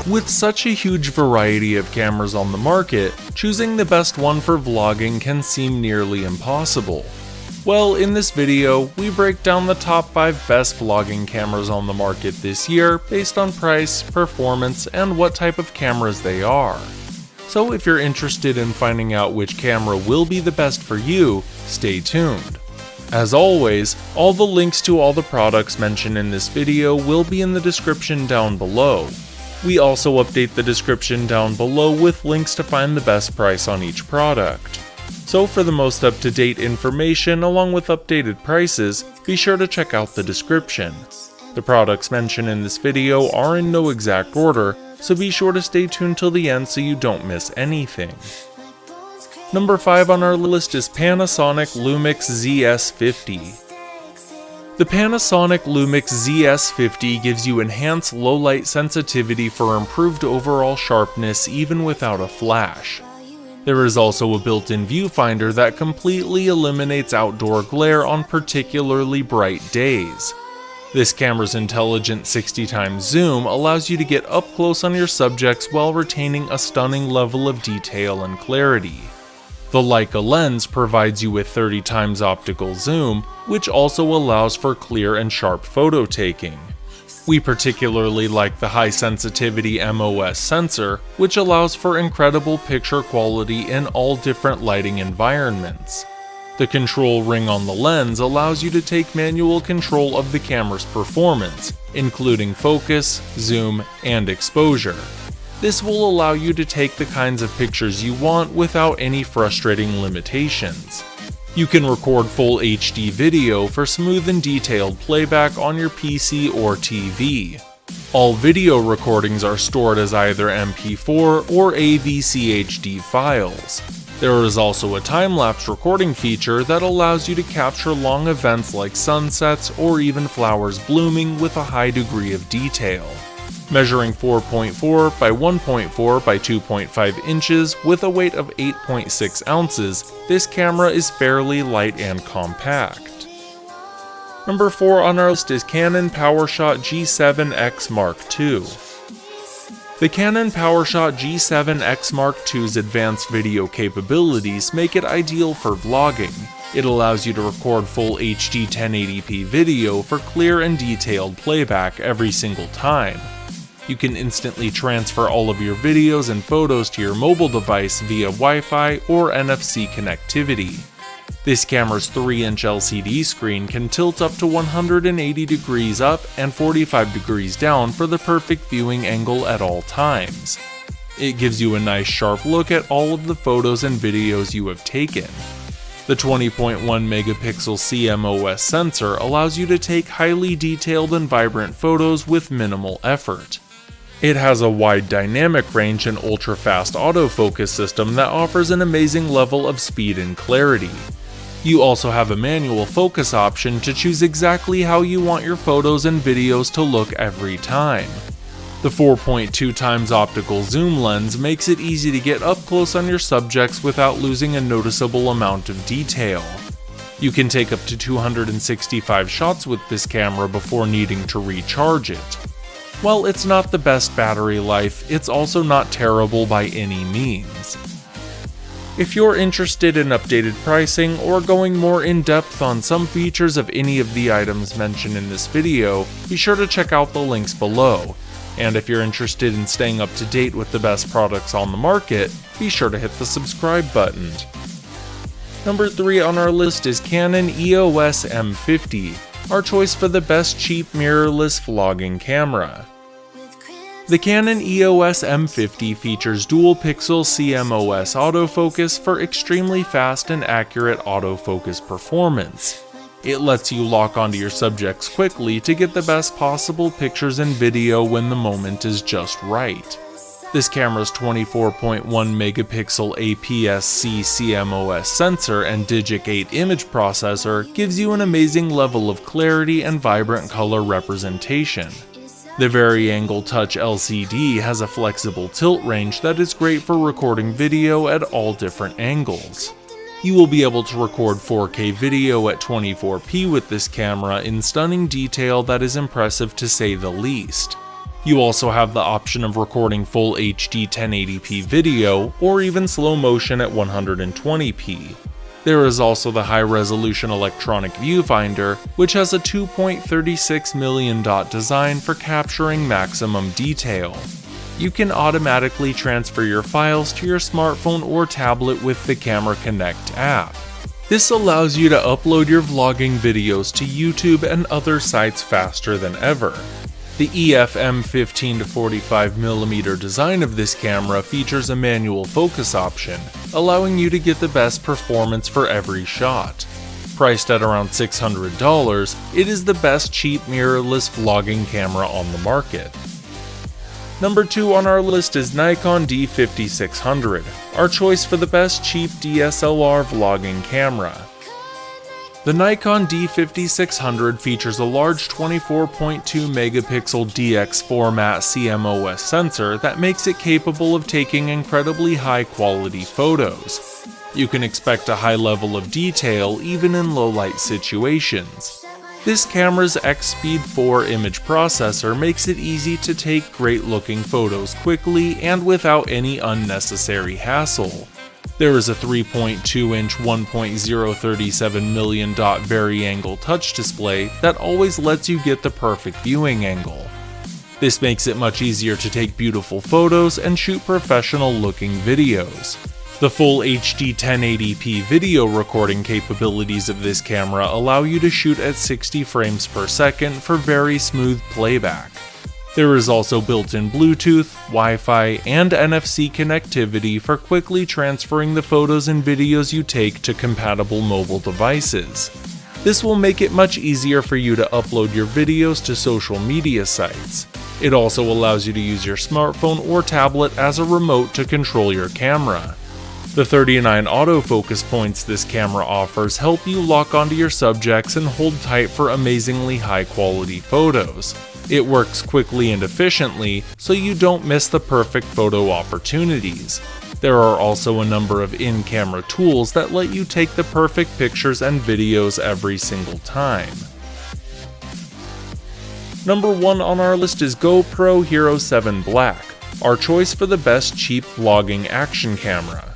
With such a huge variety of cameras on the market, choosing the best one for vlogging can seem nearly impossible. Well, in this video, we break down the top 5 best vlogging cameras on the market this year based on price, performance, and what type of cameras they are. So if you're interested in finding out which camera will be the best for you, stay tuned. As always, all the links to all the products mentioned in this video will be in the description down below. We also update the description down below with links to find the best price on each product. So for the most up-to-date information along with updated prices, be sure to check out the description. The products mentioned in this video are in no exact order, so be sure to stay tuned till the end so you don't miss anything. Number 5 on our list is Panasonic Lumix ZS50. The Panasonic Lumix ZS50 gives you enhanced low-light sensitivity for improved overall sharpness even without a flash. There is also a built-in viewfinder that completely eliminates outdoor glare on particularly bright days. This camera's intelligent 60x zoom allows you to get up close on your subjects while retaining a stunning level of detail and clarity. The Leica lens provides you with 30x optical zoom, which also allows for clear and sharp photo taking. We particularly like the high sensitivity O.I.S sensor, which allows for incredible picture quality in all different lighting environments. The control ring on the lens allows you to take manual control of the camera's performance, including focus, zoom, and exposure. This will allow you to take the kinds of pictures you want without any frustrating limitations. You can record full HD video for smooth and detailed playback on your PC or TV. All video recordings are stored as either MP4 or AVCHD files. There is also a time-lapse recording feature that allows you to capture long events like sunsets or even flowers blooming with a high degree of detail. Measuring 4.4 by 1.4 by 2.5 inches with a weight of 8.6 ounces, this camera is fairly light and compact. Number 4 on our list is Canon PowerShot G7X Mark II. The Canon PowerShot G7X Mark II's advanced video capabilities make it ideal for vlogging. It allows you to record full HD 1080p video for clear and detailed playback every single time. You can instantly transfer all of your videos and photos to your mobile device via Wi-Fi or NFC connectivity. This camera's 3-inch LCD screen can tilt up to 180 degrees up and 45 degrees down for the perfect viewing angle at all times. It gives you a nice sharp look at all of the photos and videos you have taken. The 20.1 megapixel CMOS sensor allows you to take highly detailed and vibrant photos with minimal effort. It has a wide dynamic range and ultra-fast autofocus system that offers an amazing level of speed and clarity. You also have a manual focus option to choose exactly how you want your photos and videos to look every time. The 4.2x optical zoom lens makes it easy to get up close on your subjects without losing a noticeable amount of detail. You can take up to 265 shots with this camera before needing to recharge it. While it's not the best battery life, it's also not terrible by any means. If you're interested in updated pricing or going more in depth on some features of any of the items mentioned in this video, be sure to check out the links below. And if you're interested in staying up to date with the best products on the market, be sure to hit the subscribe button. Number 3 on our list is Canon EOS M50, our choice for the best cheap mirrorless vlogging camera. The Canon EOS M50 features dual-pixel CMOS autofocus for extremely fast and accurate autofocus performance. It lets you lock onto your subjects quickly to get the best possible pictures and video when the moment is just right. This camera's 24.1 megapixel APS-C CMOS sensor and Digic 8 image processor gives you an amazing level of clarity and vibrant color representation. The Vari-Angle Touch LCD has a flexible tilt range that is great for recording video at all different angles. You will be able to record 4K video at 24p with this camera in stunning detail that is impressive to say the least. You also have the option of recording full HD 1080p video or even slow motion at 120p. There is also the high-resolution electronic viewfinder, which has a 2.36 million dot design for capturing maximum detail. You can automatically transfer your files to your smartphone or tablet with the Camera Connect app. This allows you to upload your vlogging videos to YouTube and other sites faster than ever. The EOS M50 to 45mm design of this camera features a manual focus option, allowing you to get the best performance for every shot. Priced at around $600, it is the best cheap mirrorless vlogging camera on the market. Number 2 on our list is Nikon D5600, our choice for the best cheap DSLR vlogging camera. The Nikon D5600 features a large 24.2 megapixel DX format CMOS sensor that makes it capable of taking incredibly high quality photos. You can expect a high level of detail even in low light situations. This camera's X-Speed 4 image processor makes it easy to take great looking photos quickly and without any unnecessary hassle. There is a 3.2-inch 1.037 million dot vari-angle touch display that always lets you get the perfect viewing angle. This makes it much easier to take beautiful photos and shoot professional looking videos. The full HD 1080p video recording capabilities of this camera allow you to shoot at 60 frames per second for very smooth playback. There is also built-in Bluetooth, Wi-Fi, and NFC connectivity for quickly transferring the photos and videos you take to compatible mobile devices. This will make it much easier for you to upload your videos to social media sites. It also allows you to use your smartphone or tablet as a remote to control your camera. The 39 autofocus points this camera offers help you lock onto your subjects and hold tight for amazingly high-quality photos. It works quickly and efficiently, so you don't miss the perfect photo opportunities. There are also a number of in-camera tools that let you take the perfect pictures and videos every single time. Number 1 on our list is GoPro Hero 7 Black, our choice for the best cheap vlogging action camera.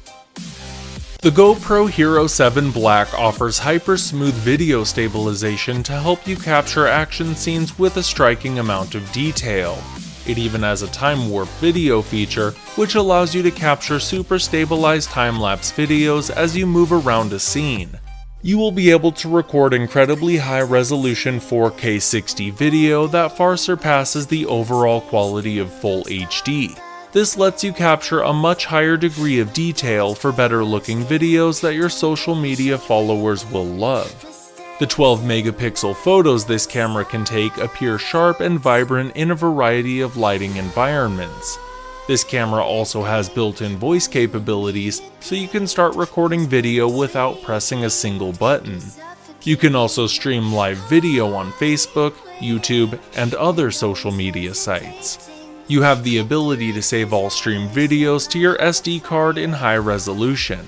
The GoPro Hero 7 Black offers hyper-smooth video stabilization to help you capture action scenes with a striking amount of detail. It even has a time warp video feature, which allows you to capture super stabilized time-lapse videos as you move around a scene. You will be able to record incredibly high-resolution 4K 60 video that far surpasses the overall quality of full HD. This lets you capture a much higher degree of detail for better looking videos that your social media followers will love. The 12 megapixel photos this camera can take appear sharp and vibrant in a variety of lighting environments. This camera also has built-in voice capabilities, so you can start recording video without pressing a single button. You can also stream live video on Facebook, YouTube, and other social media sites. You have the ability to save all streamed videos to your SD card in high resolution.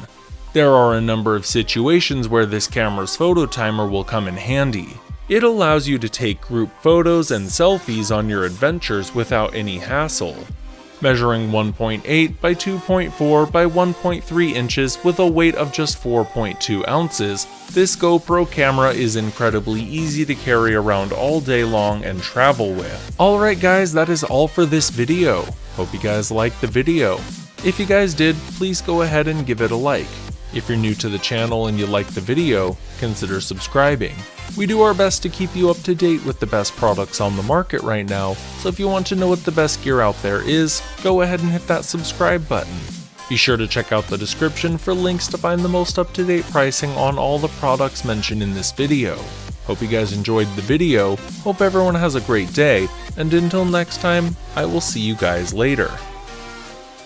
There are a number of situations where this camera's photo timer will come in handy. It allows you to take group photos and selfies on your adventures without any hassle. Measuring 1.8 by 2.4 by 1.3 inches with a weight of just 4.2 ounces, this GoPro camera is incredibly easy to carry around all day long and travel with. Alright guys, that is all for this video. Hope you guys liked the video. If you guys did, please go ahead and give it a like. If you're new to the channel and you liked the video, consider subscribing. We do our best to keep you up to date with the best products on the market right now, so if you want to know what the best gear out there is, go ahead and hit that subscribe button. Be sure to check out the description for links to find the most up-to-date pricing on all the products mentioned in this video. Hope you guys enjoyed the video, hope everyone has a great day, and until next time, I will see you guys later.